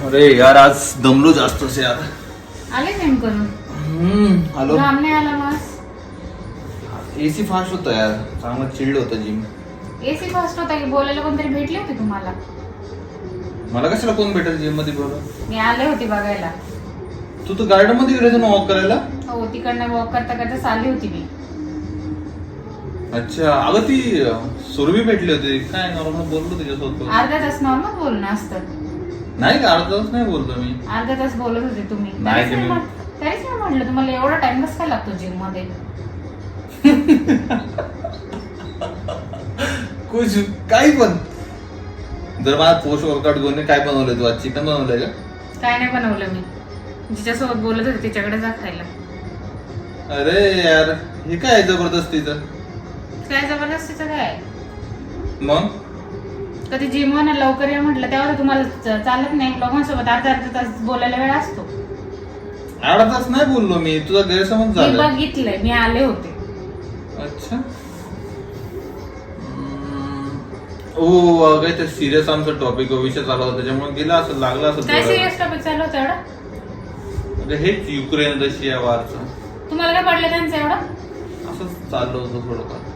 अरे यार आज दमलो जास्त से यार. आले जिम करून हॅलो. लांब नाही आला मास. एसी फास्ट होता यार, चांगलं चिल्ड होतं जिम. एसी फास्ट होता की बोलायला कोणतरी भेटले होते तुम्हाला? मला कशाला कोण भेटेल जिम मध्ये बरं? मी आले होते बघायला. तू तर गार्डन मध्ये गेले ना वॉक करायला. हो तिकडनं वॉक करता करता आली होती मी. अच्छा, अगं ती सुरभी भेटली होती काय, नॉर्मल बोललो तिच्यासोबत. अर्धा तास नॉर्मल बोलणं असतं. नाही का, अर्धा तास नाही बोललो मी. अर्धा तास बोलत होते तुम्ही. नाही तरीच तुम्ही- तरीच मी म्हटलं तुम्हाला एवढा टाइम कसं काय लागतो जिम मध्ये? कुछ काही पण. जर मला पोस्ट वर्कआउट घेऊन काय बनवलंय तू आज? चिकन बनवलंय का? काय नाही बनवलं मी. जिच्यासोबत बोलत होते तिच्याकडे जा खायला. अरे यार हे काय जबरदस्तीचं. काय जबरदस्तीचं काय? मग कधी जिम ना लवकर या म्हटलं तेव्हा तर तुम्हाला चालत नाही. लोकांसोबत अर्धा अर्धा तास बोलायला वेळ असतो. अर्धा तास नाही बोललो मी, तुझा गैरसमज मी झाला. बघितलंय, मी आले होते. अच्छा. ओ काही सिरियस आमचा टॉपिक विषय चालू होता त्याच्यामुळे गेला असं लागला असं. काय सिरियस टॉपिक चालू होतं एवढं? हेच युक्रेन रशिया वारचं तुम्हाला काय पडलं त्यांचं एवढं? असंच चाललं होतं थोडंफार.